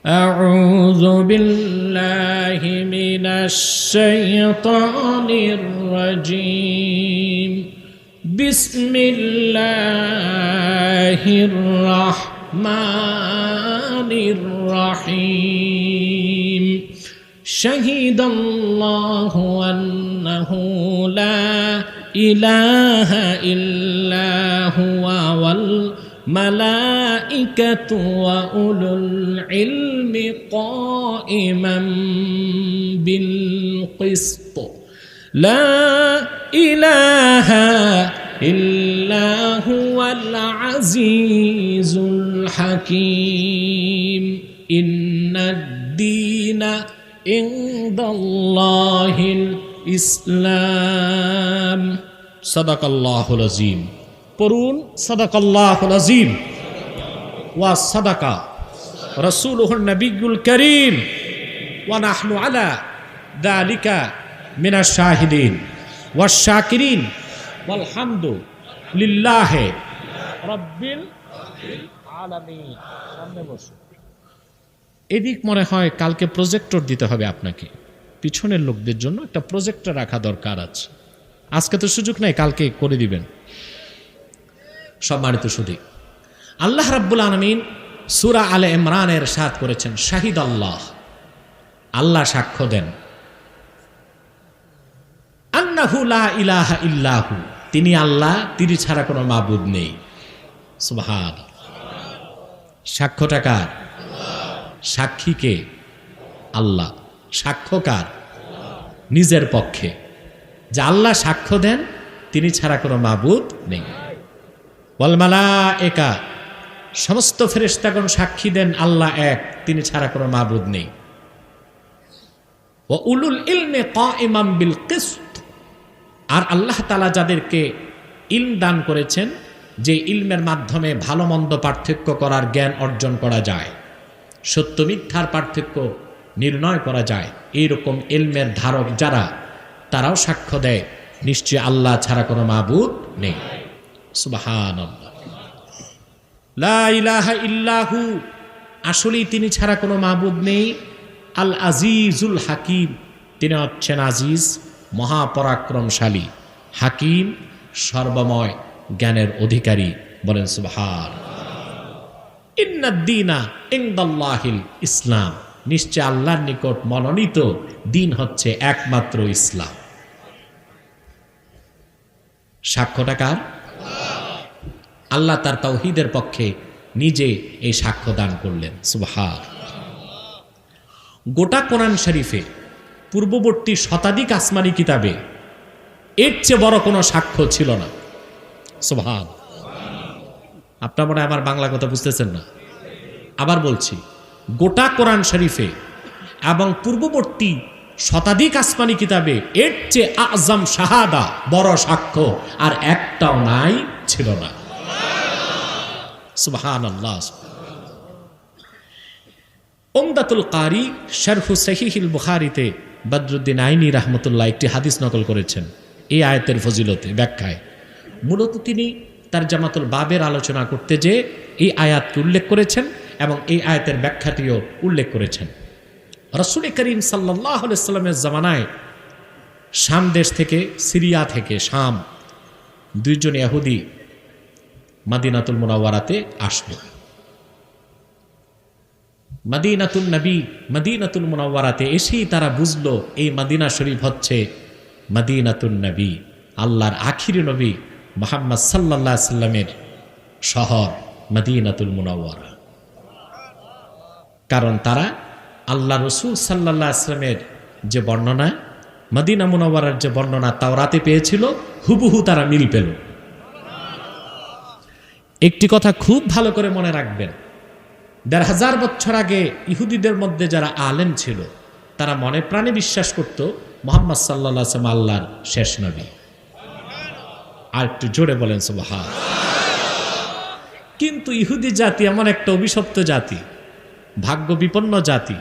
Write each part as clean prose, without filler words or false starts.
أعوذ بالله من الشيطان الرجيم بسم الله الرحمن الرحيم شهد الله أنه لا إله إلا هو والملائكة وأولو العلم قائما بالقسط لا إله إلا هو العزيز الحكيم إن الدين عند الله الإسلام صدق الله العظيم পড়ুন সাদাকাল্লাহুল আযীম ওয়া সাদাকা রাসূলুহুন নবিয়্যুল কারীম ওয়া নাহনু আলা যালিকা মিনাশ শাহিদিন ওয়াশ শাকিরিন ওয়াল হামদু লিল্লাহি রাব্বিল আলামিন। সামনে বসুন। এদিক মনে হয় কালকে প্রজেক্টর দিতে হবে আপনাকে, পিছনের লোকদের জন্য একটা প্রজেক্টর রাখা দরকার আছে। আজকে তো সুযোগ নাই, কালকে করে দিবেন। সম্মানিত সুধী, আল্লাহ রাব্বুল আলামিন সূরা আলে ইমরানের ইরশাদ করেছেন, শাহিদ আল্লাহ, আল্লাহ সাক্ষ্য দেন, আন্নাহু লা ইলাহা ইল্লাহু, তিনি আল্লাহ, তিনি ছাড়া কোনো মাবুদ নেই। সুবহানাল্লাহ। সাক্ষ্যটা কার? সাক্ষী কে? আল্লাহ। সাক্ষ্যকার? নিজের পক্ষে, যে আল্লাহ সাক্ষ্য দেন তিনি ছাড়া কোনো মাবুদ নেই। ওয়াল মালায়েকা, সমস্ত ফেরেশতাগণ সাক্ষী দেন আল্লাহ এক, তিনি ছাড়া কোনো মাবুদ নেই। ওয়া উলুল ইলমি কাইমান বিল কিসত, আর আল্লাহ তাআলা যাদেরকে ইলম দান করেছেন, যে ইলমের মাধ্যমে ভালো মন্দ পার্থক্য করার জ্ঞান অর্জন করা যায়, সত্য মিথ্যার পার্থক্য নির্ণয় করা যায়, এইরকম ইলমের ধারক যারা, তারাও সাক্ষ্য দেয় নিশ্চয় আল্লাহ ছাড়া কোনো মাবুদ নেই। সুবহানাল্লাহ। লা ইলাহা ইল্লাহু, আসলেই তিনি ছাড়া কোনো মাবুদ নেই। আল আজিজুল হাকিম, তিনি হচ্ছেন আজিজ, মহাপরাক্রমশালী, হাকিম, সর্বময় জ্ঞানের অধিকারী। বলেন সুবহানাল্লাহ। ইন্নাদ-দীনা ইনদাল্লাহিল ইসলাম, নিশ্চয় আল্লাহর নিকট মনোনীত দিন হচ্ছে একমাত্র ইসলাম। সাক্ষ্যটা কার? আল্লাহ তার তাওহীদের পক্ষে নিজে এই সাক্ষ্য দান করলেন। সুবহানাল্লাহ। গোটা কোরআন শরীফে পূর্ববর্তী শতাধিক আসমানি কিতাবে এর চেয়ে বড় কোনো সাক্ষ্য ছিল না। সুবহানাল্লাহ। আপনারা মনে হয় আমার বাংলা কথা বুঝতেছেন না, আবার বলছি, গোটা কোরআন শরীফে এবং পূর্ববর্তী শতাধিক আসমানি কিতাবে এর চেয়ে আযম শাহাদা, বড় সাক্ষ্য আর একটাও নাই, ছিল না। সুবহানাল্লাহ। উমদাতুল কারি শারহু সহিহুল বুখারীতে বদরুদ্দিন আইনি রাহমাতুল্লাহ একটি হাদিস নকল করেছেন এই আয়াতের ফজিলতে ব্যাখ্যায়। মূলত তিনি তার জামাতুল বাবের আলোচনা করতে যে এই আয়াতকে উল্লেখ করেছেন এবং এই আয়াতের ব্যাখ্যাটিও উল্লেখ করেছেন। রাসূল করিম সাল্লাল্লাহু আলাইহি ওয়াসাল্লামের জামানায় শাম দেশ থেকে, সিরিয়া থেকে শাম, দুইজন ইহুদি মদিনাতুল মুনাওয়ারাতে আসলো। মদিনাতুন নবী, মদিনাতুল মুনাওয়ারাতে এসেই তারা বুঝলো এই মদিনা শরীফ হচ্ছে মদিনাতুন নবী, আল্লাহর আখিরি নবী মুহাম্মদ সাল্লাল্লাহু আলাইহি সাল্লামের শহর মদিনাতুল মুনাওয়ারা। কারণ তারা আল্লাহ রসুল সাল্লাল্লাহু আলাইহি সাল্লামের যে বর্ণনা, মদিনা মুনাওয়ারার যে বর্ণনা তাওরাতে পেয়েছিল, হুবহু তারা মিল পেল। একটি কথা খুব ভালো করে মনে রাখবেন, ১৫০০ বছর আগে ইহুদিদের মধ্যে যারা আলেম ছিল, তারা মনে প্রাণে বিশ্বাস করত মুহাম্মদ সাল্লাল্লাহু আলাইহি ওয়াসাল্লাম আল্লাহর শেষ নবী। আর একটু জোরে বলেন সুবহানাল্লাহ। কিন্তু ইহুদি জাতি এমন একটা অভিশপ্ত জাতি, ভাগ্য বিপন্ন জাতি,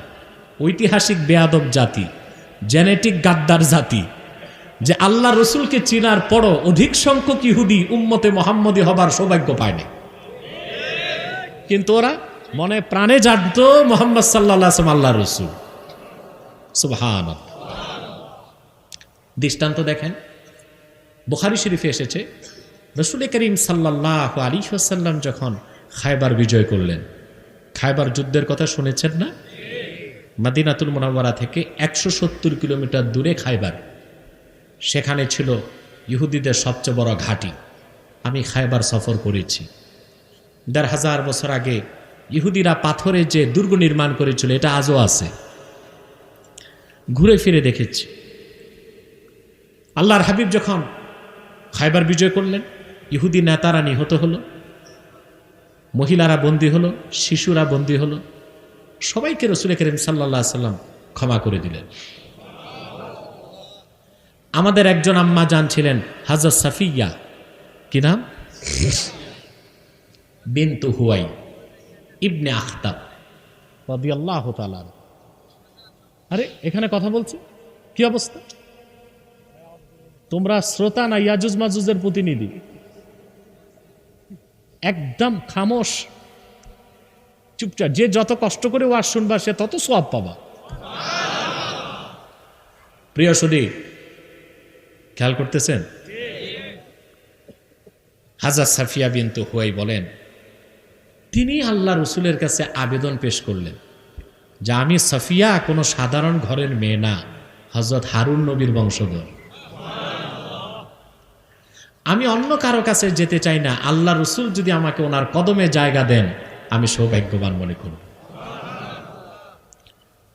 ঐতিহাসিক বেয়াদব জাতি, জেনেটিক গাদ্দার জাতি, যে আল্লাহ রসুলকে চিনার পরও অধিক সংখ্যক ইহুদি উম্মতে মুহাম্মদী হবার সৌভাগ্য পায়নি। কিন্তু ওরা মনে প্রাণে জানত মুহাম্মদ সাল্লাল্লাহু আলাইহি ওয়াসাল্লাম আল্লাহর রাসূল। সুবহানাল্লাহ। দৃষ্টান্ত দেখেন, বুখারী শরীফে এসেছে রাসূল করিম সাল্লাল্লাহু আলাইহি ওয়াসাল্লাম যখন খায়বার বিজয় করলেন, খায়বার যুদ্ধের কথা শুনেছেন না? মদিনাতুল মুনাওয়ারা থেকে 170 কিলোমিটার দূরে খায়বার, সেখানে ছিল ইহুদিদের সবচেয়ে বড় ঘাঁটি। আমি খায়বার সফর করেছি। ১,৫০০ বছর আগে ইহুদিরা পাথরে যে দুর্গ নির্মাণ করেছিল এটা আজও আছে, ঘুরে ফিরে দেখেছি। আল্লাহর হাবিব যখন খায়বার বিজয় করলেন, ইহুদি নেতারা নিহত হলো, মহিলারা বন্দী হলো, শিশুরা বন্দী হলো, সবাইকে রাসূল করিম সাল্লাল্লাহু আলাইহি ওয়াসাল্লাম ক্ষমা করে দিলেন। আমাদের একজন আম্মা জান ছিলেন হযরত সাফিয়া, কি নাম? বিনতু হুয়াই ইবনে আখতাব রাদিয়াল্লাহু তাআলা। আরে এখানে কথা বলছি, কি অবস্থা? তোমরা শ্রোতা না ইয়াজুজ মাজুজের প্রতিনিধি? একদম খামোশ, চুপচাপ। যে যত কষ্ট করে ওয়াজ শুনবা সে তত সওয়াব পাবা। প্রিয় সুধী, খেয়াল করতেছেন? হযরত সাফিয়া বিনতু হুয়াই বলেন, তিনি আল্লাহ রসুলের কাছে আবেদন পেশ করলেন যে আমি সাফিয়া কোনো সাধারণ ঘরের মেয়ে না, হযরত হারুন নবীর বংশধর। আমি অন্য কারো কাছে যেতে চাই না, আল্লাহ রসুল যদি আমাকে ওনার কদমে জায়গা দেন আমি সৌভাগ্যবান মনে করব।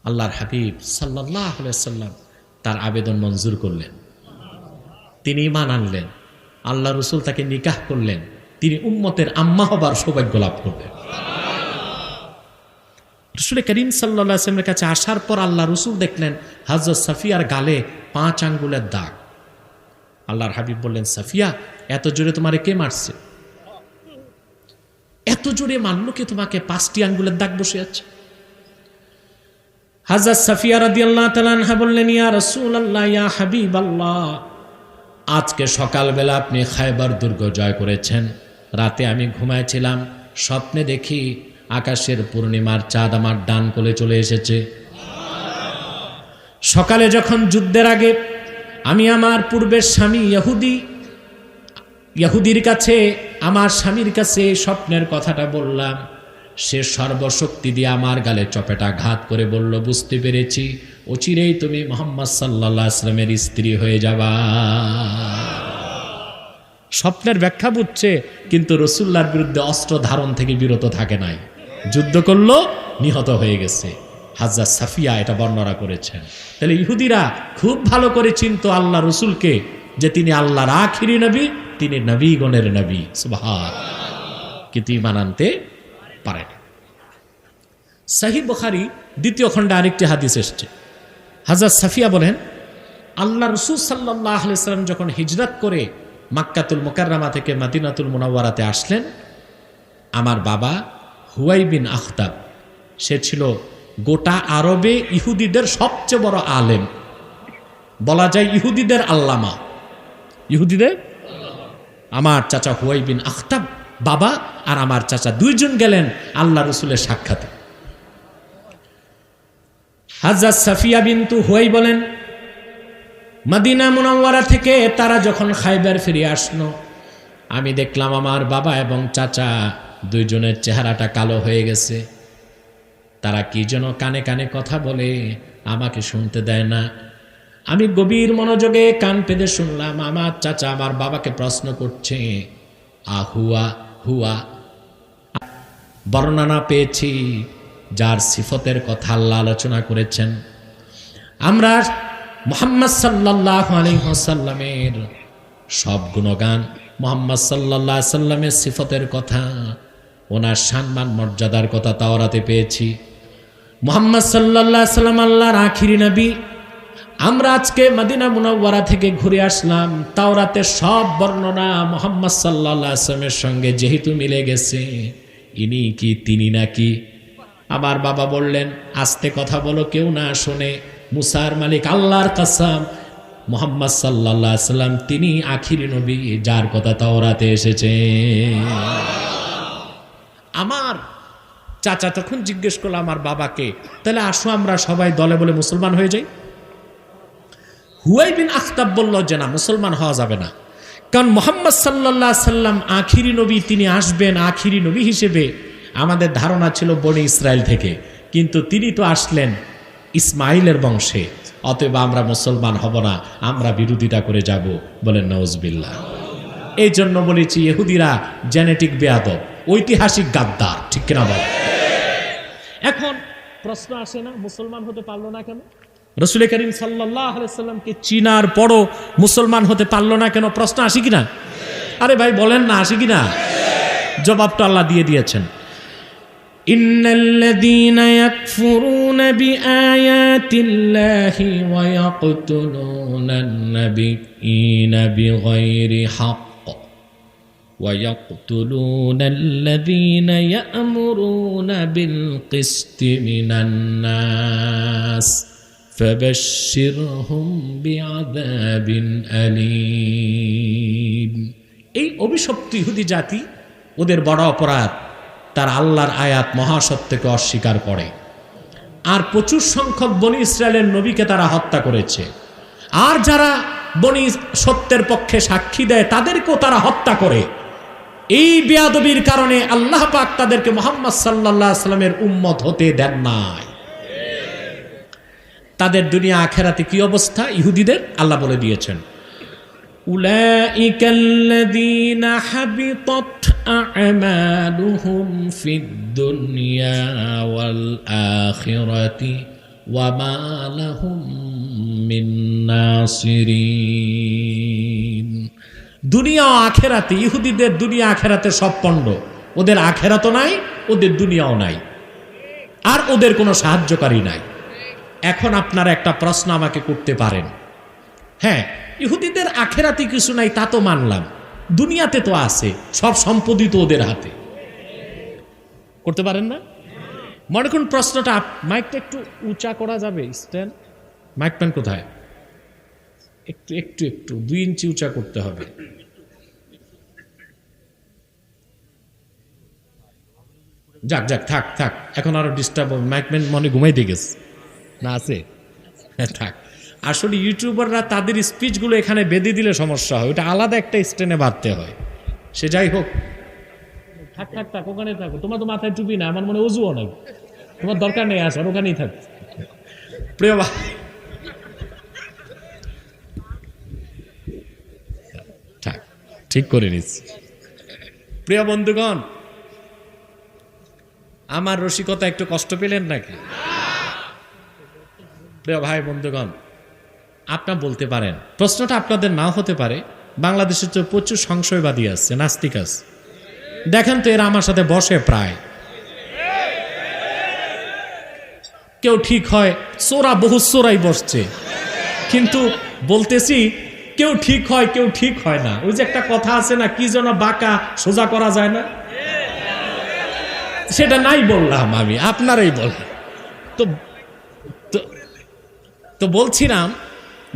আল্লাহর হাবিব সাল্লাল্লাহু আলাইহি ওয়াসাল্লাম তার আবেদন মঞ্জুর করলেন, তিনি ঈমান আনলেন, আল্লাহ রসুল তাকে নিকাহ করলেন, তিনি উম্মতের আম্মা হবার সৌভাগ্য লাভ করলেন। রাসূল করিম সাল্লাল্লাহু আলাইহি ওয়াসাল্লামের কাছে আসার পর আল্লাহ রসুল দেখলেন হযরত সাফিয়ার গালে 5 আঙ্গুলের দাগ। আল্লাহর হাবিব বললেন, সাফিয়া, এত জোরে তোমারে কে মারছে? এত জোরে মারলো কে তোমাকে? 5টি আঙ্গুলের দাগ বসে আছে। হযরত সাফিয়া রাদিয়াল্লাহু তাআলা আনহা বললেন, ইয়া রাসূলুল্লাহ, ইয়া হাবিবাল্লাহ, আজকে সকালবেলা আপনি খায়বার দুর্গ জয় করেছেন, রাতে আমি ঘুমাইছিলাম, স্বপ্নে দেখি আকাশের পূর্ণিমার চাঁদ আমার ডান কোলে চলে এসেছে। সকালে যখন যুদ্ধের আগে আমি আমার পূর্বের স্বামী ইহুদির কাছে, আমার স্বামীর কাছে স্বপ্নের কথাটা বললাম, সে সর্বশক্তি দিয়ে আমার গালে চপেটাঘাত করে বলল, বুঝতে পেরেছি অচিরেই তুমি মুহাম্মদ সাল্লাল্লাহু আলাইহি ওয়াসাল্লামের স্ত্রী হয়ে যাবা। স্বপ্নের ব্যাখ্যা বুঝছে, কিন্তু রাসূলুল্লাহর বিরুদ্ধে অস্ত্র ধারণ থেকে বিরত থাকে নাই, যুদ্ধ করলো, নিহত হয়ে গেছে। হযরত সাফিয়া এটা বর্ণনা করেছেন। তাহলে ইহুদিরা খুব ভালো করে চিনতো আল্লাহ রসুলকে, যে তিনি আল্লাহর আখিরি নবী, তিনি নবীগণের নবী। সুবহানাল্লাহ। কিন্তু ঈমান আনতে পারে না। সহিহ বুখারী 2য় খণ্ডে আরেকটি হাদিস এসেছে। হযরত সাফিয়া বলেন, আল্লাহ রসুল সাল্লাল্লাহু আলাইহি ওয়াসাল্লাম যখন হিজরত করে মক্কাতুল মুকাররমা থেকে মদিনাতুল মুনাওয়ারাতে আসলেন, আমার বাবা হুয়াই বিন আখতাব, সে ছিল গোটা আরবে ইহুদিদের সবচেয়ে বড় আলেম, বলা যায় ইহুদিদের আল্লামা। ইহুদিদের আমার চাচা হুয়াই বিন আখতাব বাবা আর আমার চাচা 2 জন গেলেন আল্লাহ রসুলের সাক্ষাতে। হযরত সাফিয়া বিনতু হুয়াই বলেন, মদিনা মুনাওয়ারা থেকে তারা যখন খায়বার ফিরে আসলো, আমি দেখলাম আমার বাবা এবং চাচা 2 জনের চেহারাটা কালো হয়ে গেছে। তারা কি যেন কানে কানে কথা বলে, আমাকে শুনতে দেয় না। আমি গভীর মনোযোগে কান পেতে শুনলাম। আমার চাচা আমার বাবাকে প্রশ্ন করছে, আহুয়া হুয়া। বর্ণনা পেয়েছি যার সিফতের কথা আল্লাহ আলোচনা করেছেন। আমরা মুহাম্মদ সাল্লাল্লাহু আলাইহি ওয়াসাল্লামের সব গুণগান, মুহাম্মদ সাল্লাল্লাহু আলাইহি ওয়াসাল্লামের সিফতের কথা, ওনার সম্মান মর্যাদার কথা তাওরাতে পেয়েছি। মুহাম্মদ সাল্লাল্লাহু আলাইহি ওয়াসাল্লাম আল্লাহর আখিরি নবী। আমরা আজকে মদিনা মুনাওয়ারা থেকে ঘুরে আসলাম, তাওরাতে সব বর্ণনা মুহাম্মদ সাল্লাল্লাহু আলাইহি ওয়াসাল্লামের সঙ্গে যেহেতু মিলে গেছে, ইনি কি তিনি নাকি? আমার বাবা বললেন, আস্তে কথা বলো, কেউ না শোনে। মুসার মালিক আল্লাহর কসম, মুহাম্মদ সাল্লাল্লাহু আলাইহি ওয়াসাল্লাম তিনি আখিরি নবী যার কথা তাওরাতে এসেছে। আমার চাচা তখন জিজ্ঞেস করলো আমার বাবাকে, তাহলে আসো আমরা সবাই দলে বলে মুসলমান হয়ে যাই। হুয়াই বিন আখতাব বলল যে না, মুসলমান হওয়া যাবে না, কারণ মুহাম্মদ সাল্লাল্লাহু আলাইহি সাল্লাম আখিরি নবী, তিনি আসবেন আখিরি নবী হিসেবে আমাদের ধারণা ছিল বনি ইসরায়েল থেকে, কিন্তু তিনি তো আসলেন ইসমাইলের বংশে, অতএব আমরা মুসলমান হব না, আমরা বিরোধিতা করে যাব। বলেন নাউজুবিল্লাহ। এই জন্য বলেছি ইহুদিরা জেনেটিক বেয়াদব, ঐতিহাসিক গাদ্দার, ঠিক কিনা বল? এখন প্রশ্ন আসে না, মুসলমান হতে পারলো না কেন? রাসূল করিম সাল্লাল্লাহু আলাইহি সাল্লামকে চিনার পরও মুসলমান হতে পারলো না কেন? প্রশ্ন আসে কিনা? আরে ভাই বলেন না, আসে কিনা? জবাবটা আল্লাহ দিয়ে দিয়েছেন। ইন্নাল্লাযীনা ইয়াকফুরুনা বিআয়াতিল্লাহি ওয়া ইয়াকতুলুনান নাবিয়্যিনা বিগাইরি হক ওয়া ইয়াকতুলুনাল্লাযীনা ইয়া'মুরুনা বিল কিসতি মিনান নাস ফাবাশশিরহুম বিআযাবিন আলীম। এই অভিশপ্ত ইহুদি জাতি, ওদের বড় অপরাধ, তার আল্লাহর আয়াত মহাসত্যকে অস্বীকার করে, আর প্রচুর সংখ্যক বনি ইসরায়েলের নবীকে তারা হত্যা করেছে, আর যারা বনি সত্যের পক্ষে সাক্ষী দেয় তাদেরকেও তারা হত্যা করে। এই বেয়াদবির কারণে আল্লাহ পাক তাদেরকে মুহাম্মদ সাল্লাল্লাহু আলাইহি সাল্লামের উম্মত হতে দেন নাই। তাদের দুনিয়া আখেরাতে কি অবস্থা ইহুদিদের? আল্লাহ বলে দিয়েছেন, উলাইকাল্লাযীনা হাবিতাত আ'মালুহুম ফিদ দুনিয়া ওয়াল আখিরাতি ওয়া মা লাহুম মিন নাসিরিন। দুনিয়া ও আখেরাতে, ইহুদিদের দুনিয়া আখেরাতে সব পণ্ড, ওদের আখেরাতও নাই, ওদের দুনিয়াও নাই, আর ওদের কোনো সাহায্যকারী নাই। এখন আপনারা একটা প্রশ্ন আমাকে করতে পারেন, হ্যাঁ ইহুদিদের আখেরাতে কিছু নাই তা তো মানলাম, দুনিয়াতে তো আছে, সব সম্পত্তি তো ওদের হাতে, করতে পারেন না? মনে করুন প্রশ্নটা, মাইকটা একটু উঁচা করা যাবে? স্ট্যান্ড মাইক প্যান কোথায়? একটু একটু একটু 2 ইঞ্চি উঁচা করতে হবে। যাক যাক, থাক থাক, এখন আরো ডিস্টার্ব হবে, মাইক প্যান মনে ঘুমাইতে গেছে না, আছে? হ্যাঁ থাক। আসলে ইউটিউবাররা তাদের স্পিচগুলো এখানে বেঁধে দিলে সমস্যা হয়, ওটা আলাদা একটা স্ট্যান্ডে বাঁধতে হয়। সে যাই হোক, থাক থাক থাক, ওখানে থাকো, তোমার তো মাথায় টুপি না, আমার মনে অজুও নাই, তোমার দরকার নেই আসার, ওখানেই থাক। প্রিয় ভাই, থাক, ঠিক করে নিচ্ছি। প্রিয় বন্ধুগণ, আমার রসিকতা একটু কষ্ট পেলেন নাকি? প্রিয় ভাই বন্ধুগণ, আপনারা বলতে পারেন, প্রশ্নটা আপনাদের নাও হতে পারে, বাংলাদেশের তো প্রচুর সংশয়বাদী আছে, নাস্তিক আছে, দেখেন তো এরা আমার সাথে বসে প্রায়, কেউ ঠিক হয়, চোরা বহু চোরাই বসছে, কিন্তু বলতেছি কেউ ঠিক হয় কেউ ঠিক হয় না। ওই যে একটা কথা আছে না, কি যেন বাঁকা সোজা করা যায় না, সেটা নাই বললাম আমি, আপনারাই বললাম। তো বলছিলাম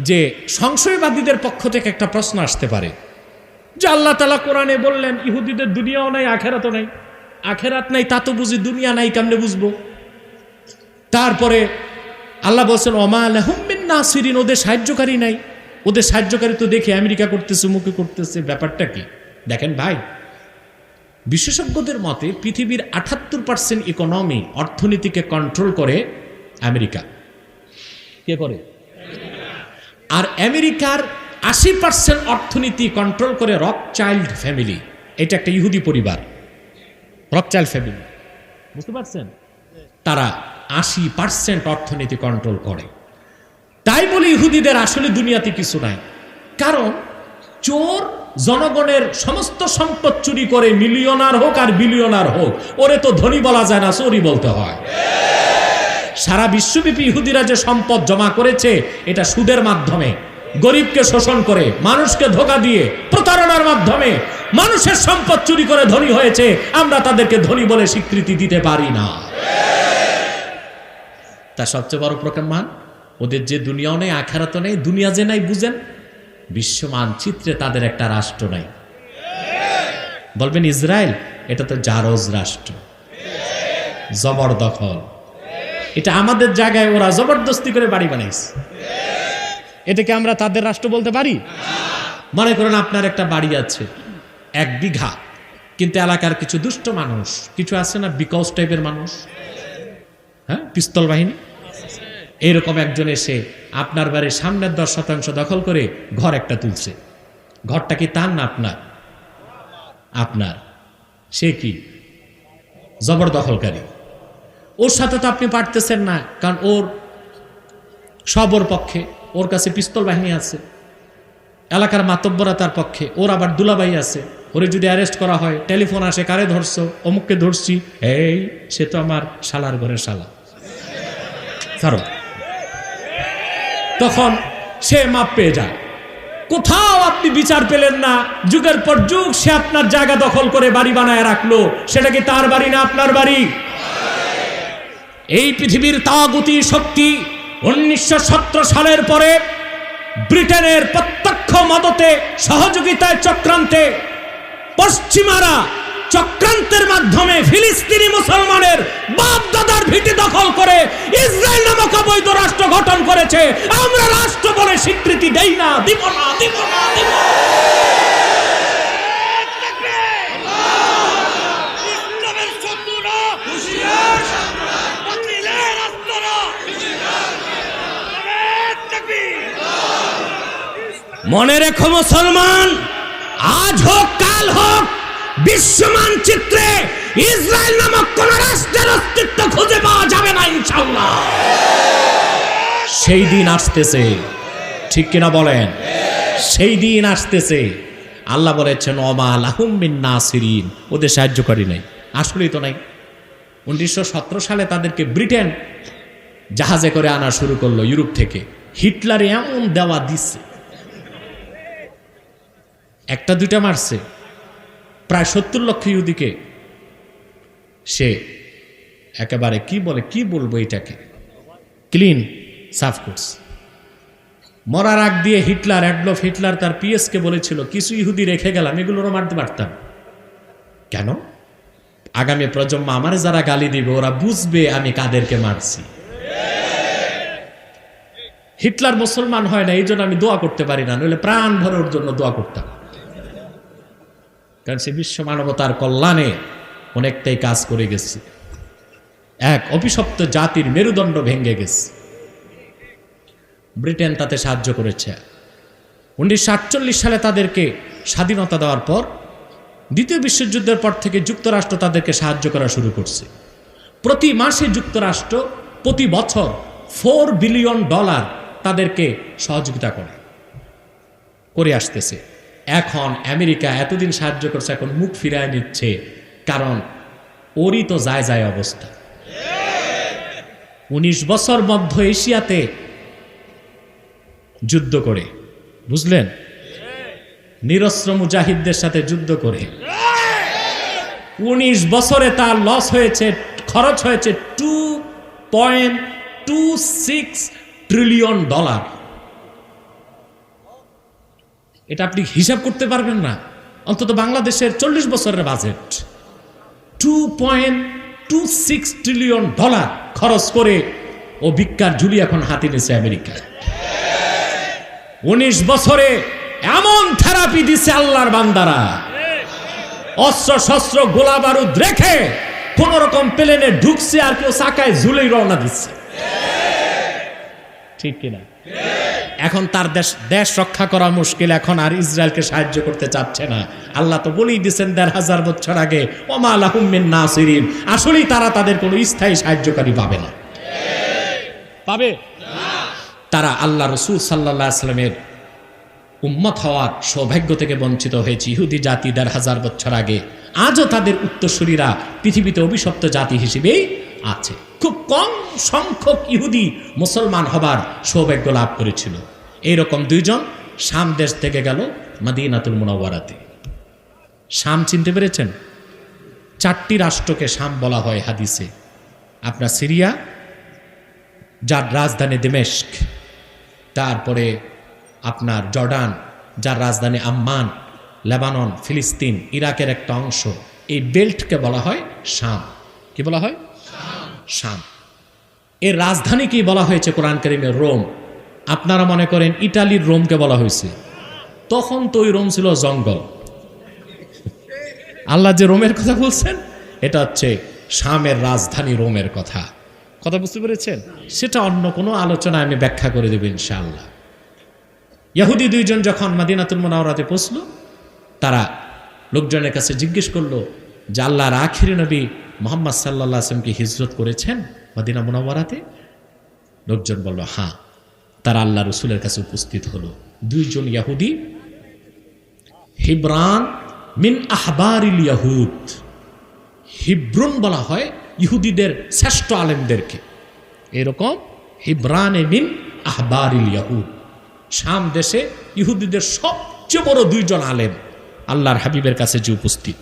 যে সংশয়বাদীদের পক্ষ থেকে একটা প্রশ্ন আসতে পারে যে আল্লাহ তাআলা কোরআনে বললেন ইহুদিদের দুনিয়াও নাই আখেরাতও নাই, আখেরাত নাই তা তো বুঝি, দুনিয়া নাই কেমনে বুঝবো? তারপরে আল্লাহ বলছেন ওমা লাহুম মিন নাসিরিন, ওদের সাহায্যকারী নাই, ওদের সাহায্যকারী তো দেখে আমেরিকা করতেছে, মুখে করতেছে, ব্যাপারটা কি? দেখেন ভাই, বিশেষজ্ঞদের মতে পৃথিবীর 78% ইকোনমি, অর্থনীতিকে কন্ট্রোল করে আমেরিকা। কে করে? আর আমেরিকার 80% অর্থনীতি কন্ট্রোল করে রকচাইল্ড ফ্যামিলি, এটা একটা ইহুদি পরিবার, রকচাইল্ড ফ্যামিলি, বুঝতে পারছেন? তারা 80% অর্থনীতি কন্ট্রোল করে। তাই বলে ইহুদিদের আসলে দুনিয়াতে কিছু নাই, কারণ চোর জনগণের সমস্ত সম্পদ চুরি করে, মিলিয়নার হোক আর বিলিয়নার হোক, ওরে তো ধনী বলা যায় না, চোরই বলতে হয়। সারা বিশ্বব্যাপী ইহুদিরা যে সম্পদ জমা করেছে, এটা সুদের মাধ্যমে, গরিবকে শোষণ করে, মানুষকে ধোঁকা দিয়ে, প্রতারণার মাধ্যমে মানুষের সম্পদ চুরি করে ধনী হয়েছে। আমরা তাদেরকে ধনী বলে স্বীকৃতি দিতে পারি না। তার সবচেয়ে বড় প্রমাণ, ওদের যে দুনিয়াও নেই আখেরাতও নেই, দুনিয়া যে নাই বুঝেন, বিশ্ব মানচিত্রে তাদের একটা রাষ্ট্র নাই। বলবেন ইসরায়েল, এটা তো জারজ রাষ্ট্র। জবরদখল। এটা আমাদের জায়গায় ওরা জবরদস্তি করে বাড়ি বানাইছে। এটাকে আমরা তাদের রাষ্ট্র বলতে পারি? মনে করেন আপনার একটা বাড়ি আছে 1 বিঘা, কিন্তু এলাকার কিছু দুষ্ট মানুষ, কিছু আছে না বিকজ টাইপের মানুষ, হ্যাঁ, পিস্তল বাহিনী, এরকম একজন এসে আপনার বাড়ির সামনের 10% দখল করে ঘর একটা তুলছে। ঘরটা কি তার না আপনার? আপনার। সে কি জবরদখলকারী। ওর সাথে তো আপনি পারতেছেন না, কারণ ওর সব ওর পক্ষে, ওর কাছে পিস্তল বাহিনী আছে, এলাকার মাতব্বরা তার পক্ষে, ওর আবার দুলাভাই আছে। ওরে যদি অ্যারেস্ট করা হয়, টেলিফোন আসে, কারে ধরছো? অমুককে ধরছি। এই সে তো আমার শালার ঘরের শালা, ছাড়ো। তখন সে মাপ পেয়ে যায়। কোথাও আপনি বিচার পেলেন না, যুগের পর যুগ সে আপনার জায়গা দখল করে বাড়ি বানায় রাখলো। সেটা কি তার বাড়ি না আপনার বাড়ি? এই পৃথিবীর তাগুতি শক্তি 1917 সালের পরে ব্রিটেনের প্রত্যক্ষ মদতে, সহযোগিতায়, চক্রান্তে, পশ্চিমারা চক্রান্তের মাধ্যমে ফিলিস্তিনি মুসলমানের বাপ দাদার ভিটি দখল করে ইসরায়েল নামক অবৈধ রাষ্ট্র গঠন করেছে। আমরা রাষ্ট্র বলে স্বীকৃতি দেই না, দিব না, দিব না, দিব না। মনে রেখো মুসলমান, আজ হোক কাল হোক, বিশ্ব মানচিত্রে ইসরায়েল নামক কোন রাষ্ট্রের অস্তিত্ব খুঁজে পাওয়া যাবে না ইনশাআল্লাহ। সেই দিন আসতেছে, ঠিক কিনা বলেন? সেই দিন আসতেছে। আল্লাহ বলেছেন ওমা লাহুম মিন নাসিরিন, ওদের সাহায্যকারী নাই। আসলেই তো নাই। 1917 সালে তাদেরকে ব্রিটেন জাহাজে করে আনা শুরু করলো ইউরোপ থেকে। হিটলারে এমন দেওয়া দিচ্ছে, একটা দুইটা মারছে, প্রায় 70 লক্ষ ইহুদিকে সে একেবারে কি বলবো এটাকে ক্লিন সাফ করছে। মরার আগ দিয়ে হিটলার, অ্যাডলফ হিটলার তার পিএসকে বলেছিল, কিছু ইহুদি রেখে গেলাম, এগুলোরও মারতে পারতাম। কেন? আগামী প্রজন্ম আমার যারা গালি দিবে ওরা বুঝবে আমি কাদেরকে মারছি। হিটলার মুসলমান হয় না, এই জন্য আমি দোয়া করতে পারি না, নইলে প্রাণ ভরে ওর জন্য দোয়া করতাম। কারণ সে বিশ্ব মানবতার কল্যাণে অনেকটাই কাজ করে গেছে। এক অভিশপ্ত জাতির মেরুদণ্ড ভেঙে গেছে। ব্রিটেন তাতে সাহায্য করেছে। 1948 সালে তাদেরকে স্বাধীনতা দেওয়ার পর, দ্বিতীয় বিশ্বযুদ্ধের পর থেকে যুক্তরাষ্ট্র তাদেরকে সাহায্য করা শুরু করছে। প্রতি মাসে যুক্তরাষ্ট্র প্রতি বছর $4 বিলিয়ন তাদেরকে সহযোগিতা করে আসতেছে। এখন আমেরিকা এতদিন সাহায্য করছে, এখন মুখ ফিরায় নিচ্ছে, কারণ ওরই তো যায় অবস্থা। 19 বছর মধ্য এশিয়াতে যুদ্ধ করে, বুঝলেন, নিরস্ত্র মুজাহিদদের সাথে যুদ্ধ করে 19 বছরে তার লস হয়েছে, খরচ হয়েছে $2.26 ট্রিলিয়ন। এটা আপনি হিসাব করতে পারবেন না। অন্তত বাংলাদেশের 40 বছরের বাজেট $2.26 ট্রিলিয়ন খরচ করে ও ভিক্ষার ঝুলি এখন হাতে নিয়েছে আমেরিকা। 19 বছরে এমন থেরাপি দিছে আল্লাহর বান্দারা, অস্ত্র শস্ত্র গোলা বারুদ রেখে কোন রকম প্লেনে ঢুকছে, আর কেউ চাকায় ঝুলেই রওনা দিচ্ছে, ঠিক কিনা? এখন তার দেশ রক্ষা করা মুশকিল, এখন আর ইসরায়েলকে সাহায্য করতে চাচ্ছে না। আল্লাহ তো বলেই দিয়েছেন 1500 বছর আগে, ওমা লাহুম মিন নাসিরিন। আসলেই তারা তাদের কোনো স্থায়ী সাহায্যকারী পাবে না, পাবে তারা আল্লাহ রাসূল সাল্লাল্লাহু আলাইহি ওয়াসাল্লামের উম্মত হওয়ার সৌভাগ্য থেকে বঞ্চিত হয়েছে। ইহুদি জাতি 1500 বছর আগে, আজও তাদের উত্তরসূরিরা পৃথিবীতে অভিশপ্ত জাতি হিসেবেই আছে। খুব কম সংখ্যক ইহুদি মুসলমান হবার সৌভাগ্য লাভ করেছিল। এইরকম 2 জন শাম দেশ থেকে গেল মদিনাতুল মুনাওয়ারাতে। শাম চিনতে পেরেছেন? 4টি রাষ্ট্রকে শাম বলা হয় হাদিসে। আপনার সিরিয়া, যার রাজধানী দিমেশক, তারপরে আপনার জর্ডান, যার রাজধানী আম্মান, লেবানন, ফিলিস্তিন, ইরাকের একটা অংশ, এই বেল্টকে বলা হয় শাম। কি বলা হয়? শাম। এর রাজধানীকেই বলা হয়েছে কোরআন কারীমে রোম। আপনারা মনে করেন ইটালির রোমকে বলা হয়েছে, তখন তো ওই রোম ছিল জঙ্গল। আল্লাহ যে রোমের কথা বলছেন এটা হচ্ছে শামের রাজধানী রোমের কথা। কথা বুঝতে পেরেছেন? সেটা অন্য কোনো আলোচনায় আমি ব্যাখ্যা করে দেব ইনশাআল্লাহ। ইহুদি দুইজন যখন মদিনাতুল মুনাওয়ারাতে পৌঁছল, তারা লোকজনের কাছে জিজ্ঞেস করলো যে আল্লাহর আখিরি নবী মুহাম্মদ সাল্লাল্লাহু আলাইহি ওয়াসাল্লাম কি হিজরত করেছেন মদিনা মুনাওয়ারাতে? লোকজন বলল হ্যাঁ। তারা আল্লাহ রসুলের কাছে উপস্থিত হলো। দুইজন ইহুদি, হিব্রান মিন আহবারিল ইয়াহুদ। হিব্রুন বলা হয় ইহুদিদের শ্রেষ্ঠ আলেমদেরকে, এরকম হিব্রানে মিন আহবারিল ইয়াহুদ। শাম দেশে ইহুদিদের সবচেয়ে বড় দুইজন আলেম আল্লাহর হাবিবের কাছে যে উপস্থিত।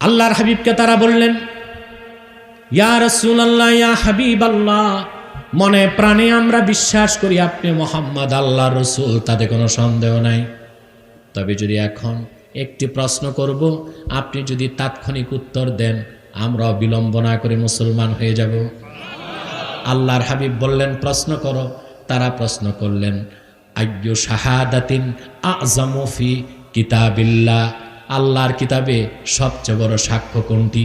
আল্লাহর হাবিবকে তারা বললেন, ইয়া রাসূলুল্লাহ, ইয়া হাবিবাল্লাহ, মনে প্রাণে আমরা বিশ্বাস করি আপনি মুহাম্মদ আল্লাহর রাসূল, তাতে কোনো সন্দেহ নাই। তবে যদি এখন একটি প্রশ্ন করব, আপনি যদি তাৎক্ষণিক উত্তর দেন, আমরা বিলম্ব না করে মুসলমান হয়ে যাব। আল্লাহর হাবিব বললেন, প্রশ্ন করো। তারা প্রশ্ন করলেন, আইয়ু শাহাদাতিন আযমু ফি কিতাবিল্লাহ, আল্লাহর কিতাবে সবচেয়ে বড় সাক্ষ্য কোনটি?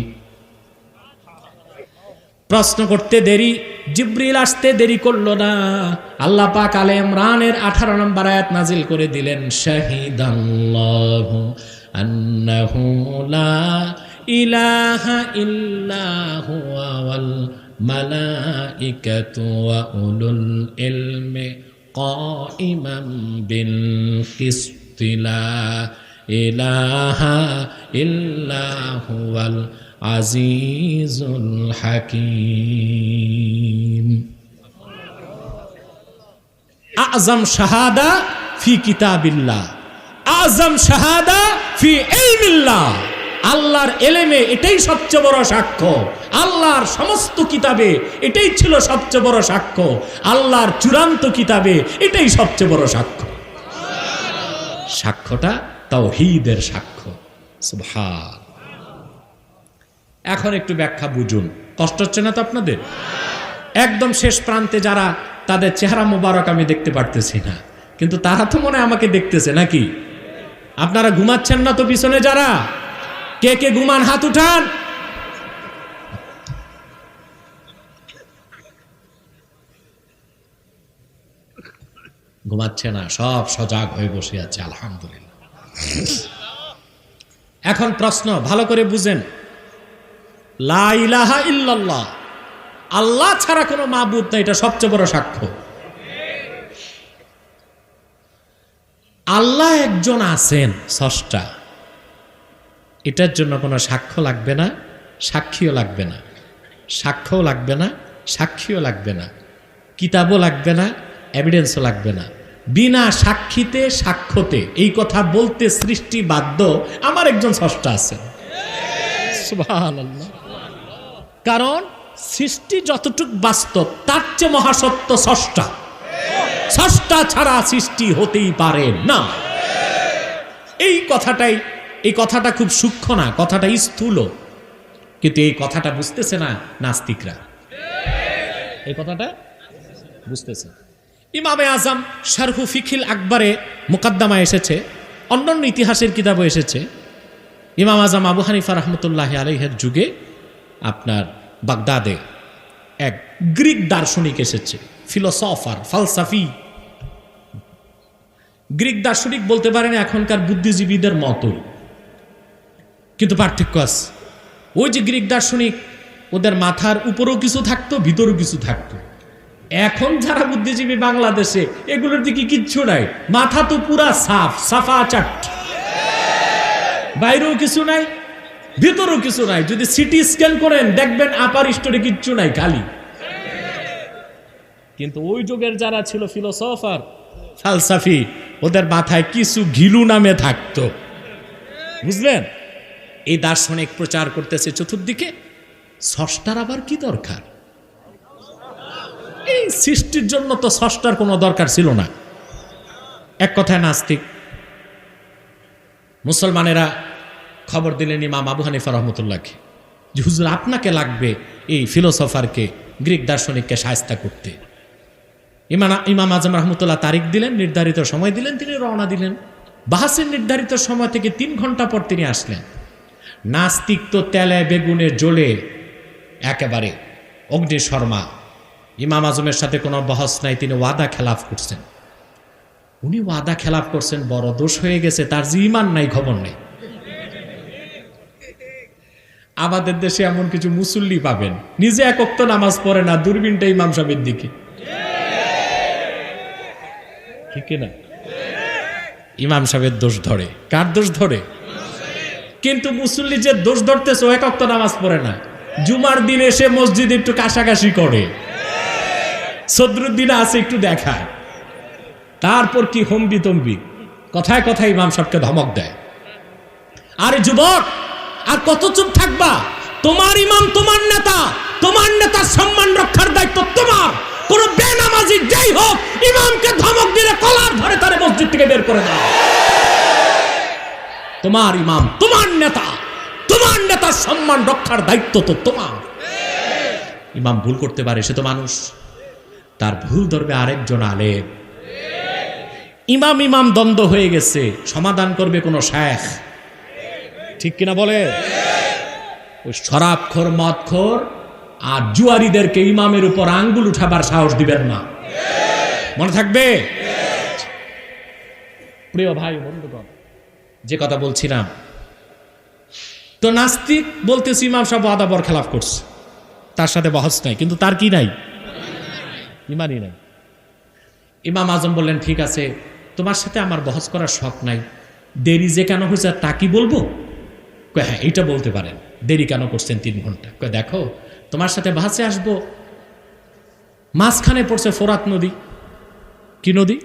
প্রশ্ন করতে দেরি, জিবরিল আসতে দেরি করলো না। আল্লাহ পাক আলে ইমরানের 18 নম্বর আয়াত নাজিল করে দিলেন, শাহিদাল্লাহু আন্নাহু লা ইলাহা ইল্লা হুয়া ওয়াল মালাইকাতু ওয়া উলুল ইলমি কাইমান বিল কিসতি লা ইলাহা ইল্লা হুয়াল আজিজুল হাকিম। আযম শাহাদা ফি কিতাবিল্লাহ, আযম শাহাদা ফি ইলমিল্লাহ। আল্লাহর এলেমে এটাই সবচেয়ে বড় সাক্ষ্য, আল্লাহর সমস্ত কিতাবে এটাই ছিল সবচেয়ে বড় সাক্ষ্য, আল্লাহর চূড়ান্ত কিতাবে এটাই সবচেয়ে বড় সাক্ষ্য। সাক্ষ্যটা তাওহীদের সাক্ষ্য। সুবহান। এখন একটু ব্যাখ্যা বুঝুন, কষ্ট হচ্ছে না তো আপনাদের? একদম শেষ প্রান্তে যারা, তাদের চেহারা মোবারক আমি দেখতে পারতেছি না, কিন্তু তারা তো মনে হয় আমাকে দেখতেছে নাকি? আপনারা ঘুমাচ্ছেন না তো? পিছনে যারা, কে কে ঘুমান হাত উঠান। ঘুমাচ্ছে না, সব সজাগ হয়ে বসে আছে, আলহামদুলিল্লাহ। এখন প্রশ্ন ভালো করে বুঝেন, লা ইলাহা ইল্লাল্লাহ, আল্লাহ ছাড়া কোনো মাবুদ নাই, এটা সবচেয়ে বড় সাক্ষ্য। আল্লাহ একজন আছেন, স্রষ্টা, এটার জন্য কোনো সাক্ষ্য লাগবে না, সাক্ষীও লাগবে না, সাক্ষ্যও লাগবে না, সাক্ষীও লাগবে না, কিতাবও লাগবে না, এভিডেন্সও লাগবে না। বিনা সাক্ষীতে সাক্ষ্যতে এই কথা বলতে সৃষ্টি বাধ্য আমার একজন স্রষ্টা আছেন। সুবহানাল্লাহ। কারণ সৃষ্টি যতটুক বাস্তব, তার চেয়ে মহাসত্য স্রষ্টা। স্রষ্টা ছাড়া সৃষ্টি হতেই পারে না। এই কথাটা খুব সূক্ষ্ম না, কথাটা স্থূল, কিন্তু এই কথাটা বুঝতেছে না নাস্তিকরা। এই কথাটা বুঝতেছে। ইমামে আজম শারহু ফিকিল আকবরে মুকদ্দমা এসেছে, অন্যান্য ইতিহাসের কিতাবও এসেছে। ইমাম আজম আবু হানিফা রহমতুল্লাহ আলাইহির যুগে আপনার বাগদাদে এক গ্রিক দার্শনিক এসেছে, ফিলোসফার, ফালসাফি। গ্রিক দার্শনিক বলতে পারেন এখনকার বুদ্ধিজীবীদের মতোই, কিন্তু পার্থক্য আছে। ওই যে গ্রিক দার্শনিক, ওদের মাথার উপরেও কিছু থাকতো, ভিতরেও কিছু থাকতো। এখন যারা বুদ্ধিজীবী বাংলাদেশে, এগুলোর দিকে কিচ্ছু নাই, মাথা তো পুরা সাফ, সাফা চাট, বাইরেও কিছু নাই, ভিতরেও কিছু নাই। যদি সিটি স্ক্যান করেন দেখবেন আপার স্টোরে কিচ্ছু নাই, খালি। কিন্তু ওই যুগের যারা ছিল ফিলোসফার, ফালসাফি, ওদের মাথায় কিছু ঘিলু নামে থাকতো, বুঝলেন? এই দার্শনিক প্রচার করতেছে চতুর্দিকে, স্রষ্টার আবার কি দরকার? এই সৃষ্টির জন্য তো স্রষ্টার কোনো দরকার ছিল না। এক কথায় নাস্তিক। মুসলমানেরা খবর দিলেন ইমাম আবু হানিফা রহমতুল্লাহকে, যে হুজুর আপনাকে লাগবে এই ফিলোসফারকে, গ্রিক দার্শনিককে শায়েস্তা করতে। ইমাম আজম রহমতুল্লাহ তারিখ দিলেন, নির্ধারিত সময় দিলেন, তিনি রওনা দিলেন। বাহাসের নির্ধারিত সময় থেকে 3 ঘন্টা পর তিনি আসলেন। নাস্তিক তো তেলে বেগুনে জ্বলে একেবারে অগ্নিশর্মা। ইমাম আজমের সাথে কোনো বহস নাই, তিনি ওয়াদা খেলাফ করছেন। উনি ওয়াদা খেলাফ করছেন, বড় দোষ হয়ে গেছে, তার যে ইমান নাই খবর নেই। আমাদের দেশে এমন কিছু মুসল্লি পাবেন, নিজে এক ওয়াক্ত নামাজ পড়ে না, দূরবীনটা ইমাম সাহেবের দিকে, ঠিক না? ইমাম সাহেবের দোষ ধরে। কার দোষ ধরে? কিন্তু মুসল্লি যে দোষ ধরতেছে, ও এক ওয়াক্ত নামাজ পড়ে না, জুমার দিন এসে মসজিদে একটু কাশাকাশি করে, সদরুদ্দিন আছে একটু দেখায়, তারপর কি হম্বি তম্বি কথায় কথায় ইমাম সাহেবকে ধমক দেয়। আরে যুবক, আর কত চুপ থাকবা? তোমার ইমাম তোমার নেতা, তোমার নেতার সম্মান রক্ষার দায়িত্ব তোমার। কোন বেনামাজি যাই হোক, ইমামকে ধমক দিলে কলার ধরে তারে মসজিদ থেকে বের করে দাও। তোমার ইমাম তোমার নেতা, তোমার নেতার সম্মান রক্ষার দায়িত্ব তো তোমার। ইমাম ভুল করতে পারে, সে তো মানুষ, তার ভুল ধরবে আরেকজন আলেম। ইমাম দ্বন্দ্ব হয়ে গেছে, সমাধান করবে কোন শায়েখ, ঠিক কিনা বলে? ওই শরাবখোর, মদখোর আর জুয়ারিদেরকে ইমামের উপর আঙ্গুল উঠাবার সাহস দিবেন না, মনে থাকবে? প্রিয় ভাই বন্ধুগণ, যে কথা বলছিলাম, তো নাস্তিক বলতেছি ইমাম সাহেব ওয়াদা বর খেলাফ করছে, তার সাথে বহস নাই, কিন্তু তার কি নাই? ইমানই নাই। ইমাম আজম বললেন, ঠিক আছে, তোমার সাথে আমার বহস করার শখ নাই, দেরি যে কেন হয়েছে তা কি বলবো? হ্যাঁ, এইটা বলতে পারেন। দেরি কেন করছেন 3 ঘন্টা? দেখো, তোমার সাথে বাসে আসবো, মাঝখানে পড়ছে ফোরাত নদী। কি নদী?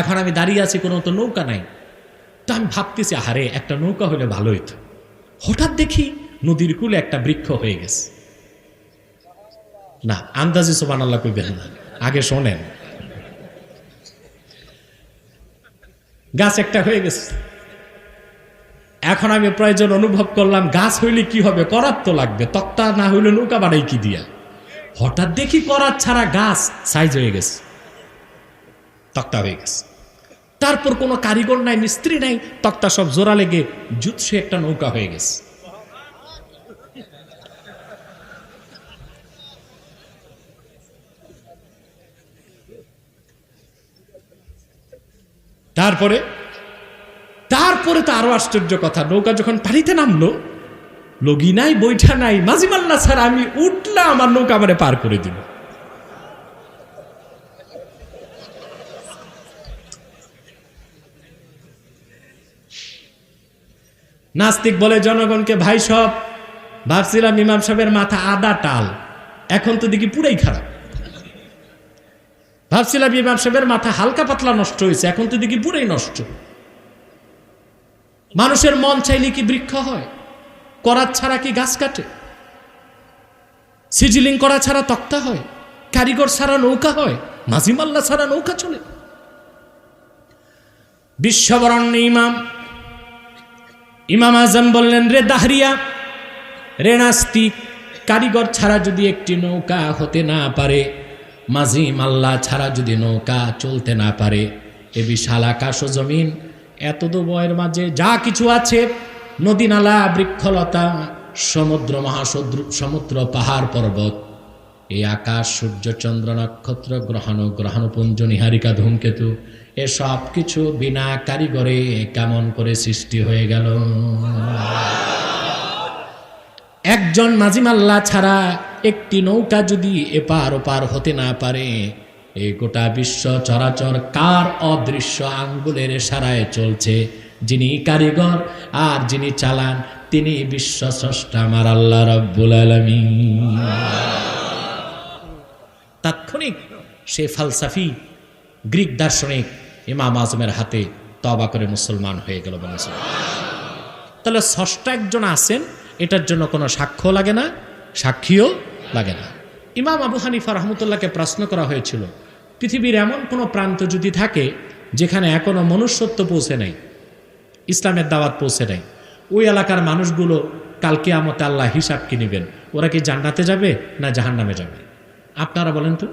এখন আমি দাঁড়িয়ে আছি, কোনো তো নৌকা নাই। তো আমি ভাবতেছি, আহারে একটা নৌকা হলে ভালো হইতো। হঠাৎ দেখি নদীর কূলে একটা বৃক্ষ হয়ে গেছে। না, আন্দাজে সুবহানাল্লাহ কইবেন না, আগে শোনেন। গাছ একটা হয়ে গেছে। এখন আমি প্রয়োজন অনুভব করলাম, গাছ হইলে কি হবে, করাত তো লাগবে, তক্তা না হইলে নৌকা বানাই কি দিয়া। হঠাৎ দেখি করাত ছাড়া গাছ সাইজ হয়ে গেছে, তক্তা হয়ে গেছে। তারপর কোনো কারিগর নাই, মিস্ত্রি নাই, তক্তা সব জোড়া লেগে জুৎসে একটা নৌকা হয়ে গেছে। তারপরে তো আরো আশ্চর্য কথা, নৌকা যখন পানিতে নামলো, লগি নাই, বৈঠা নাই, মাঝিমাল্লা স্যার আমি উঠলাম, আমার নৌকা আমারে পার করে দিল। নাস্তিক বলে জনগণকে, ভাই সব ভাবছিলাম ইমাম সাহেবের মাথা আদা টাল, এখন তো দেখি পুরাই খারাপ। ভাবছিলাম ইমাম সাহেবের মাথা হালকা পাতলা নষ্ট হয়েছে, এখন তো দেখি পুরাই নষ্ট। মানুষের মন চাইলে কি বৃক্ষ হয়? করাত ছাড়া কি গাছ কাটে? সিজিলিং করা ছাড়া তক্তা হয়? কারিগর ছাড়া নৌকা হয়? নাজিমাল্লা ছাড়া নৌকা চলে? বিশ্ববরণ্য ইমাম আজম বললেন, রে দাহরিয়া, রে নাস্তিক, কারিগর ছাড়া যদি একটি নৌকা হতে না পারে, মাজিম আল্লাহ ছাড়া যদি নৌকা চলতে না পারে, এ বিশাল আকাশ ও জমিন, এত দুবয়ের মাঝে যা কিছু আছে, নদী নালা, বৃক্ষলতা, সমুদ্র, সমুদ্র, পাহাড় পর্বত, এই আকাশ, সূর্য, চন্দ্র, নক্ষত্র, গ্রহাণুপুঞ্জ, নিহারিকা, ধূমকেতু, এ সব কিছু বিনা কারিগরে কেমন করে সৃষ্টি হয়ে গেল? একজন নাজিম আল্লাহ ছাড়া একটি নৌকা যদি এপার ওপার হতে না পারে, এই গোটা বিশ্ব চরাচর কার অদৃশ্য আঙ্গুলের ইশারায় চলছে? যিনি কারিগর আর যিনি চালান, তিনি বিশ্ব স্রষ্টা আমার আল্লাহ রাব্বুল আলামিন। তাৎক্ষণিক সে ফালসাফি গ্রিক দার্শনিক ইমাম আজমের হাতে তওবা করে মুসলমান হয়ে গেল। তাহলে স্রষ্টা একজন আছেন, এটার জন্য কোনো সাক্ষ্য লাগে না, সাক্ষীও লাগে না। ইমাম আবু হানিফা রহমতুল্লাহকে প্রশ্ন করা হয়েছিল, পৃথিবীর এমন কোনো প্রান্ত যদি থাকে যেখানে এখনো মনুষ্যত্ব পৌঁছে নাই, ইসলামের দাওয়াত পৌঁছে নাই, ওই এলাকার মানুষগুলো কাল কিয়ামতে আল্লাহ হিসাব কি নেবেন, ওরা কি জান্নাতে যাবে না জাহান্নামে যাবে? আপনারা বলেন তো।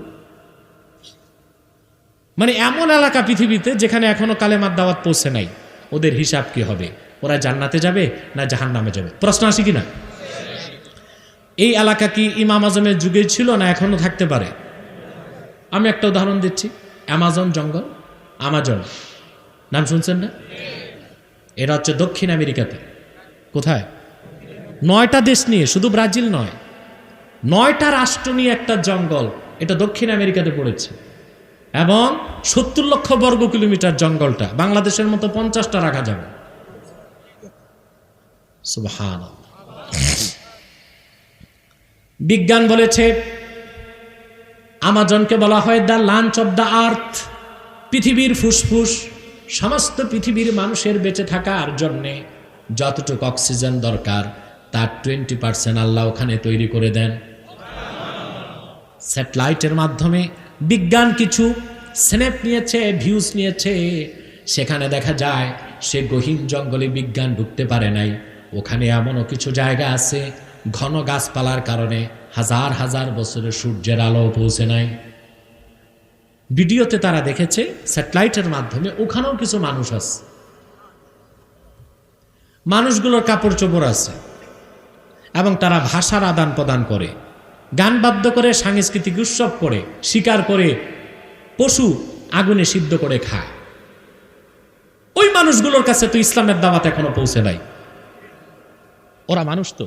মানে এমন এলাকা পৃথিবীতে যেখানে এখনো কালেমার দাওয়াত পৌঁছে নাই, ওদের হিসাব কি হবে? ওরা জান্নাতে যাবে না জাহান্নামে যাবে? প্রশ্ন আসে কিনা? এই এলাকা কি ইমাম আজমের যুগে ছিল না এখনো থাকতে পারে? আমি একটা উদাহরণ দিচ্ছি। অ্যামাজন জঙ্গল, আমাজন নাম শুনছেন না? এরা হচ্ছে দক্ষিণ আমেরিকাতে। কোথায়? 9টা দেশ নিয়ে, শুধু ব্রাজিল নয়, 9টা রাষ্ট্র নিয়ে একটা জঙ্গল। এটা দক্ষিণ আমেরিকাতে পড়েছে এবং 70 লক্ষ বর্গ কিলোমিটার জঙ্গলটা। বাংলাদেশের মতো 50টা রাখা যাবে। সুবহানাল্লাহ। বিজ্ঞান বলেছে আমাজনকে বলা হয় the lunch of the earth, পৃথিবীর ফুসফুস। সমস্ত পৃথিবীর মানুষের বেঁচে থাকার জন্যে যতটুকু অক্সিজেন দরকার তার 20% আল্লাহ ওখানে তৈরি করে দেন। স্যাটেলাইটের মাধ্যমে বিজ্ঞান কিছু স্ন্যাপ নিয়েছে, ভিউজ নিয়েছে। সেখানে দেখা যায় সে গহীন জঙ্গলে বিজ্ঞান ঢুকতে পারে নাই। ওখানে এমনও কিছু জায়গা আছে ঘন গাছপালার কারণে হাজার হাজার বছরে সূর্যের আলো পৌঁছে নাই। ভিডিওতে তারা দেখেছে স্যাটেলাইটের মাধ্যমে ওখানেও কিছু মানুষ আছে। মানুষগুলোর কাপড় চোপড় আছে এবং তারা ভাষার আদান প্রদান করে, গান বাদ্য করে, সাংস্কৃতিক উৎসব করে, শিকার করে, পশু আগুনে সিদ্ধ করে খায়। ওই মানুষগুলোর কাছে তো ইসলামের দাওয়াত এখনো পৌঁছে নাই। ওরা মানুষ তো।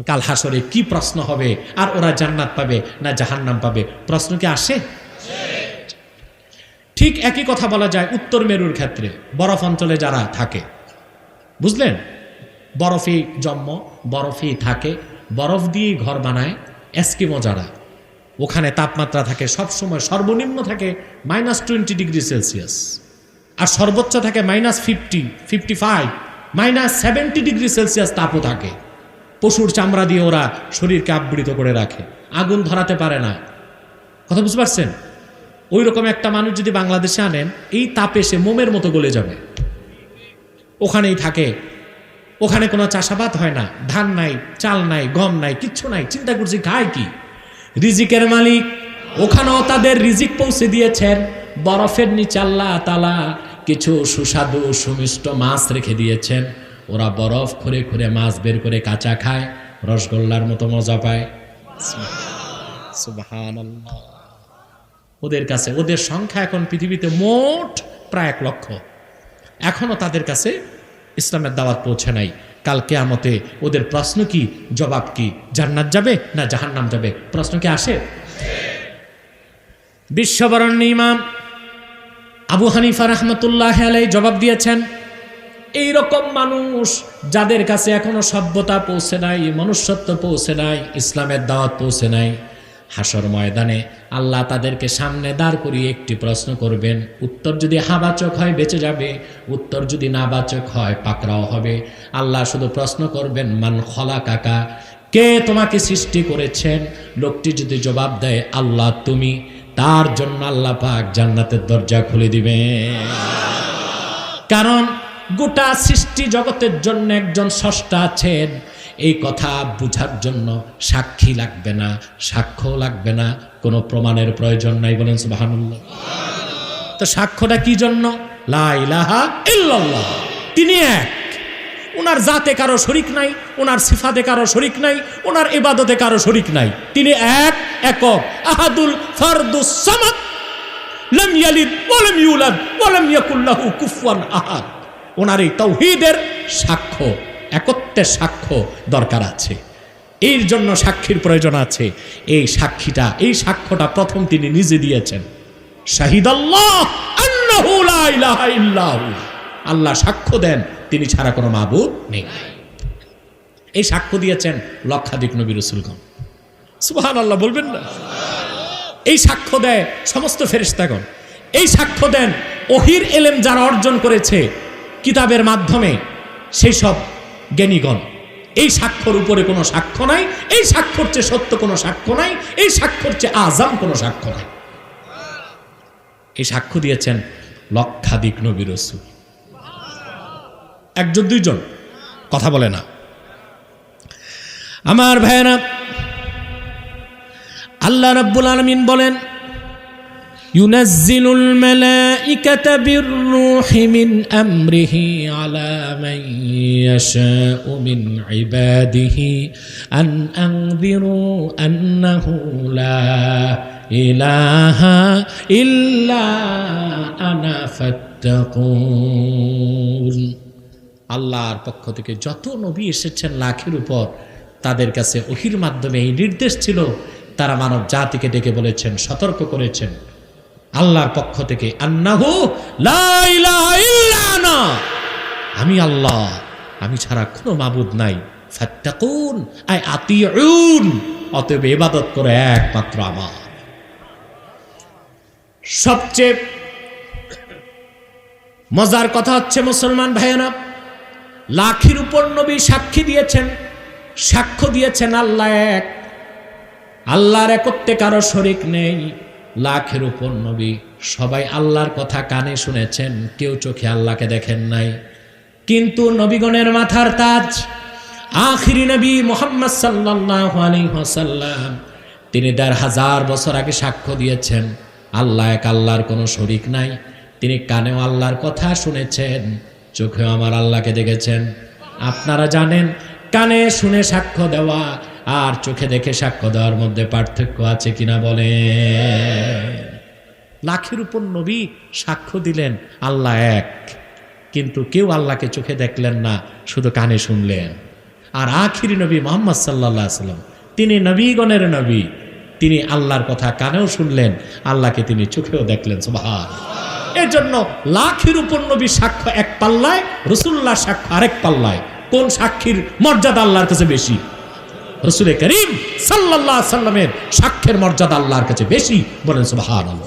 কাল হাসরে কি প্রশ্ন হবে, আর ওরা জান্নাত পাবে না জাহান্নাম পাবে? প্রশ্ন কি আসে? ঠিক একই কথা বলা যায় উত্তর মেরুর ক্ষেত্রে। বরফ অঞ্চলে যারা থাকে, বুঝলেন, বরফেই জন্ম, বরফেই থাকে, বরফ দিয়েই ঘর বানায় এস্কিমো যারা। ওখানে তাপমাত্রা থাকে সবসময়, সর্বনিম্ন থাকে -20 ডিগ্রি সেলসিয়াস আর সর্বোচ্চ থাকে -50, 55, -70 ডিগ্রি সেলসিয়াস তাপও থাকে। পশুর চামড়া দিয়ে ওরা শরীরকে আবৃত করে রাখে, আগুন ধরাতে পারে না। কথা বুঝতে পারছেন? ওই রকম একটা মানুষ যদি বাংলাদেশে আনেন, এই তাপে সে মোমের মতো গলে যাবে। ওখানেই থাকে, ওখানে কোনো চাষাবাদ হয় না, ধান নাই, চাল নাই, গম নাই, কিচ্ছু নাই। চিন্তা করছি খায় কি? রিজিকের মালিক ওখানেও তাদের রিজিক পৌঁছে দিয়েছেন। বরফের নিচে আল্লাহ তাআলা কিছু সুস্বাদু সুমিষ্ট মাছ রেখে দিয়েছেন। ওরা বরফ খুঁড়ে খুঁড়ে মাছ বের করে কাঁচা খায়, রসগোল্লার মতো মজা পায়। সুবহানাল্লাহ। ওদের কাছে, ওদের সংখ্যা এখন পৃথিবীতে মোট প্রায় 1 লক্ষ। এখনো তাদের কাছে ইসলামের দাওয়াত পৌঁছে নাই। কাল কিয়ামতে ওদের প্রশ্ন কি, জবাব কি? জান্নাত যাবে না জাহান্নাম যাবে? প্রশ্ন কি আসে? বিশ্ববরেণ্য ইমাম আবু হানিফা রাহমাতুল্লাহ আলাইহি জবাব দিয়েছেন, এই রকম মানুষ যাদের কাছে এখনো সভ্যতা পৌঁছে নাই, মনুষ্যত্ব পৌঁছে নাই, ইসলামের দাওয়াত পৌঁছে নাই, হাসর ময়দানে আল্লাহ তাদেরকে সামনে দাঁড় করিয়ে একটি প্রশ্ন করবেন। উত্তর যদি হাবাচক হয় বেঁচে যাবে, উত্তর যদি না বাচক হয় পাকড়াও হবে। আল্লাহ শুধু প্রশ্ন করবেন, মান খলাকাকা, কে তোমাকে সৃষ্টি করেছেন? লোকটি যদি জবাব দেয় আল্লাহ তুমি, তার জন্য আল্লাহ পাক জান্নাতের দরজা খুলে দিবেন। কারণ গোটা সৃষ্টি জগতের জন্য একজন স্রষ্টা আছেন। এই কথা বুঝার জন্য সাক্ষী লাগবে না, সাক্ষ্য লাগবে না, কোনো প্রমাণের প্রয়োজন নাই। বলেন সুবহানাল্লাহ। তো সাক্ষ্যটা কি জন্য? লা ইলাহা ইল্লাল্লাহ, তিনি এক। ওনার জাতে কারো শরীক নাই, ওনার সিফাতে কারো শরীক নাই, ওনার ইবাদতে কারো শরীক নাই। তিনি এক, একক, আহাদুল ফারদুস সামাদ, লাম ইয়ালিদ ওয়া লাম ইউলাদ ওয়া লাম ইয়াকুল লাহু কুফুয়ান আহাদ। ওনার এই তাওহীদের সাক্ষ্য, একত্বের সাক্ষ্য দরকার আছে। এর জন্য সাক্ষীর প্রয়োজন আছে। এই সাক্ষীটা, এই সাক্ষ্যটা প্রথম তিনি নিজে দিয়েছেন। শাহিদাল্লাহ আন্নাহু লা ইলাহা ইল্লাহু, আল্লাহ সাক্ষ্য দেন তিনি ছাড়া কোনো মাবুদ নেই। এই সাক্ষ্য দিয়েছেন লক্ষাধিক নবী রাসূলগণ। সুবহানাল্লাহ বলবেন না? এই সাক্ষ্য দেয় সমস্ত ফেরেশতাগণ। এই সাক্ষ্য দেন ওহির এলেম যারা অর্জন করেছে কিতাবের মাধ্যমে, সেই সব জ্ঞানীগণ। এই সাক্ষ্যর উপরে কোনো সাক্ষ্য নাই, এই সাক্ষ্যর চেয়ে সত্য কোনো সাক্ষ্য নাই, এই সাক্ষ্যর চেয়ে আযাম কোনো সাক্ষ্য নাই। এই সাক্ষ্য দিয়েছেন লক্ষাধিক নবী রাসূল। একজন দুইজন কথা বলে না, আমার ভাইরা, আল্লাহ রাব্বুল আলামিন বলেন, ইউনাজ্জিলুল মালাইকাতা বিররূহি মিন আমরিহি আলা মান ইয়াশাউ মিন ইবাদিহি আন আনযিরু আন্নাহু লা ইলাহা ইল্লা আনা ফাত্তাকুন। আল্লাহর পক্ষ থেকে যত নবী এসেছেন লাখের উপর, তাদের কাছে ওহীর মাধ্যমে এই নির্দেশ ছিল, তারা মানব জাতিকে ডেকে বলেছেন, সতর্ক করেছেন আল্লাহর পক্ষ থেকে, আন্নাহু লা ইলাহা ইল্লা আনা, আমি আল্লাহ, আমি ছাড়া কোনো মাবুদ নাই, ফাত্তাকুন আই আতিউন, অতএব ইবাদত করে একমাত্র আমার। সবচেয়ে মজার কথা হচ্ছে মুসলমান ভাইয়েরা, লাখের উপর নবী সাক্ষী দিয়েছেন, সাক্ষ্য দিয়েছেন আল্লাহ এক, আল্লাহর একত্বে কারো শরীক নেই। লাখের উপর নবী সবাই আল্লাহর কথা কানে শুনেছেন, কেউ চোখে আল্লাহকে দেখেন নাই। কিন্তু নবীগণের মাথার তাজ আখিরি নবী মুহাম্মদ সাল্লাল্লাহু আলাইহি ওয়াসাল্লাম, তিনি ১৫০০ বছর আগে সাক্ষ্য দিয়েছেন আল্লাহ এক, আল্লাহর কোনো শরীক নাই। তিনি কানেও আল্লাহর কথা শুনেছেন, চোখেও আমার আল্লাহকে দেখেছেন। আপনারা জানেন, কানে শুনে সাক্ষ্য দেওয়া আর চোখে দেখে সাক্ষ্য দেওয়ার মধ্যে পার্থক্য আছে কিনা বলেন? লাখের উপর নবী সাক্ষ্য দিলেন আল্লাহ এক, কিন্তু কেউ আল্লাহকে চোখে দেখলেন না, শুধু কানে শুনলেন। আর আখিরি নবী মুহাম্মদ সাল্লাল্লাহু আলাইহি ওয়াসাল্লাম, তিনি নবীগণের নবী, তিনি আল্লাহর কথা কানেও শুনলেন, আল্লাহকে তিনি চোখেও দেখলেন। সুবহানাল্লাহ। এর জন্য লাখের উপর নবী সাক্ষ্য এক পাল্লায়, রাসূলুল্লাহ সাক্ষ্য আরেক পাল্লায়। কোন সাক্ষীর মর্যাদা আল্লাহর কাছে বেশি? রাসূল করিম সাল্লাল্লাহু আলাইহি ওয়াসাল্লামের সাক্ষ্যের মর্যাদা আল্লাহর কাছে বেশি। বলেন সুবহানাল্লাহ।